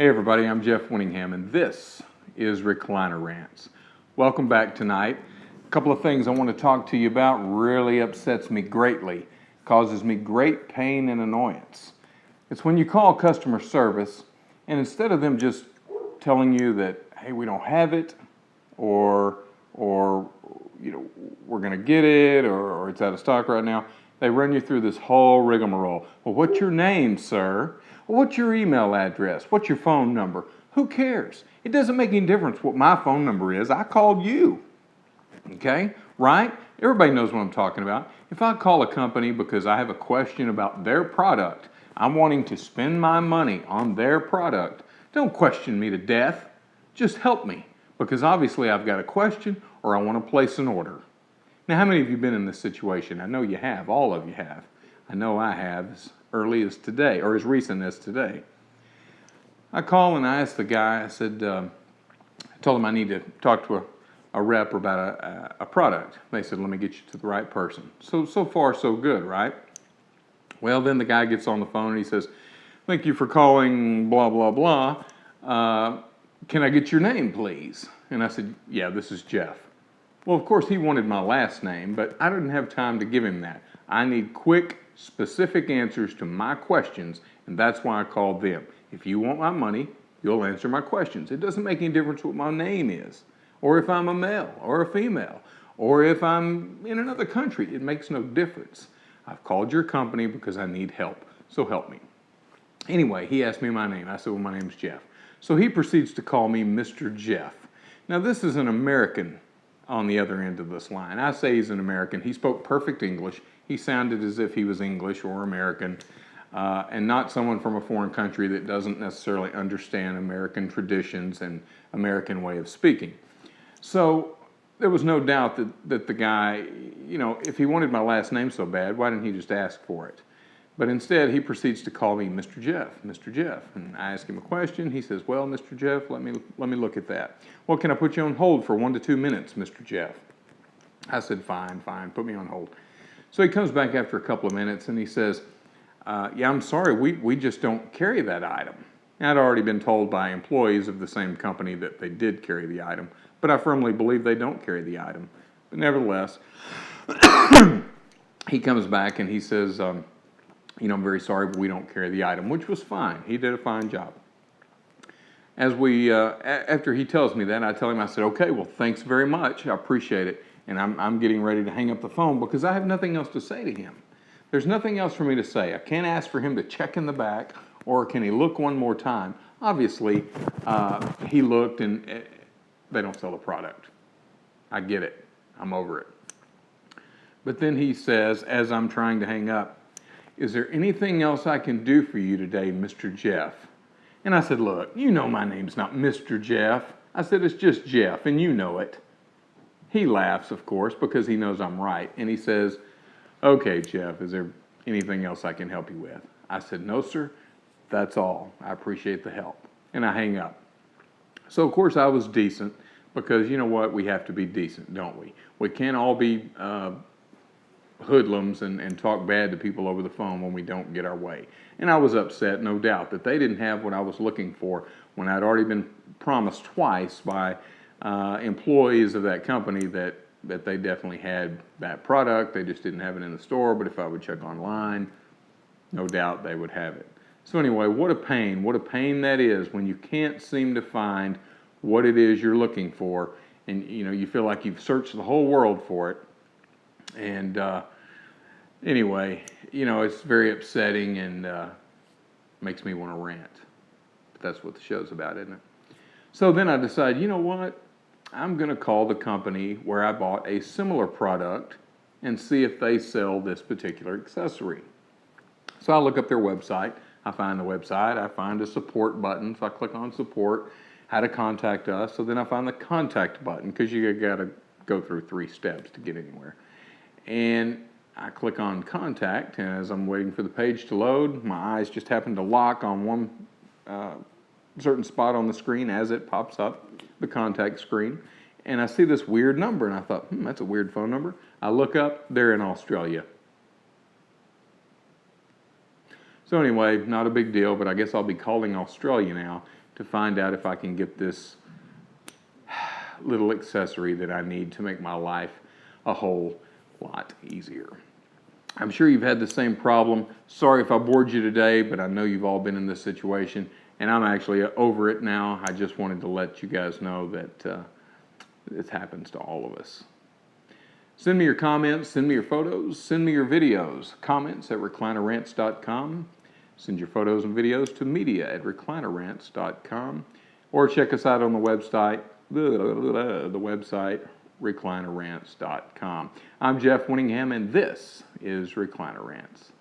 Hey everybody, I'm Jeff Winningham and this is Recliner Rants. Welcome back tonight. A couple of things I want to talk to you about really upsets me greatly, causes me great pain and annoyance. It's when you call customer service and instead of them just telling you that, hey, we don't have it, or you know, we're going to get it, or it's out of stock right now, they run you through this whole rigmarole. Well, what's your name, sir? Well, what's your email address? What's your phone number? Who cares? It doesn't make any difference what my phone number is. I called you. Okay? Right? Everybody knows what I'm talking about. If I call a company because I have a question about their product, I'm wanting to spend my money on their product, don't question me to death. Just help me, because obviously I've got a question or I want to place an order. Now, how many of you have been in this situation? I know you have. All of you have. I know I have as early as today, or as recent as today. I call and I ask the guy, I said, I told him I need to talk to a rep about a product. They said, let me get you to the right person. So far, so good, right? Well, then the guy gets on the phone and he says, thank you for calling blah, blah, blah. Can I get your name, please? And I said, yeah, this is Jeff. Well, of course, he wanted my last name, but I didn't have time to give him that. I need quick, specific answers to my questions, and that's why I called them. If you want my money, you'll answer my questions. It doesn't make any difference what my name is, or if I'm a male or a female, or if I'm in another country. It makes no difference. I've called your company because I need help, so help me. Anyway, he asked me my name. I said, well, my name's Jeff. So he proceeds to call me Mr. Jeff. Now, this is an American on the other end of this line. I say he's an American. He spoke perfect English. He sounded as if he was English or American, and not someone from a foreign country that doesn't necessarily understand American traditions and American way of speaking. So there was no doubt that the guy, you know, if he wanted my last name so bad, why didn't he just ask for it? But instead, he proceeds to call me Mr. Jeff, Mr. Jeff. And I ask him a question. He says, well, Mr. Jeff, let me look at that. Well, can I put you on hold for 1 to 2 minutes, Mr. Jeff? I said, fine, put me on hold. So he comes back after a couple of minutes and he says, yeah, I'm sorry, we just don't carry that item. I'd already been told by employees of the same company that they did carry the item, but I firmly believe they don't carry the item. But nevertheless, he comes back and he says, you know, I'm very sorry, but we don't carry the item, which was fine. He did a fine job. As after he tells me that, I tell him, I said, okay, well, thanks very much. I appreciate it. And I'm getting ready to hang up the phone because I have nothing else to say to him. There's nothing else for me to say. I can't ask for him to check in the back, or can he look one more time? Obviously, he looked and they don't sell the product. I get it. I'm over it. But then he says, as I'm trying to hang up, is there anything else I can do for you today, Mr. Jeff? And I said, look, you know my name's not Mr. Jeff. I said, it's just Jeff, and you know it. He laughs, of course, because he knows I'm right. And he says, okay, Jeff, is there anything else I can help you with? I said, no, sir, that's all. I appreciate the help. And I hang up. So, of course, I was decent because, you know what, we have to be decent, don't we? We can't all be hoodlums and talk bad to people over the phone when we don't get our way. And I was upset, no doubt, that they didn't have what I was looking for when I'd already been promised twice by employees of that company that they definitely had that product. They just didn't have it in the store, but if I would check online, no doubt they would have it. So anyway, what a pain that is when you can't seem to find what it is you're looking for, and you know, you feel like you've searched the whole world for it. And anyway, you know, it's very upsetting and makes me want to rant. But that's what the show's about, isn't it? So then I decide, you know what? I'm going to call the company where I bought a similar product and see if they sell this particular accessory. So I look up their website. I find the website. I find a support button. So I click on support, how to contact us. So then I find the contact button because you got to go through 3 steps to get anywhere. And I click on contact, and as I'm waiting for the page to load, my eyes just happen to lock on one certain spot on the screen as it pops up, the contact screen. And I see this weird number, and I thought, that's a weird phone number. I look up, they're in Australia. So anyway, not a big deal, but I guess I'll be calling Australia now to find out if I can get this little accessory that I need to make my life a whole lot easier. I'm sure you've had the same problem. Sorry if I bored you today, but I know you've all been in this situation, and I'm actually over it now. I just wanted to let you guys know that this happens to all of us. Send me your comments, send me your photos, send me your videos. Comments at reclinerrants.com. Send your photos and videos to media@reclinerrants.com. Or check us out on the website, reclinerrants.com. I'm Jeff Winningham, and this is Recliner Rants.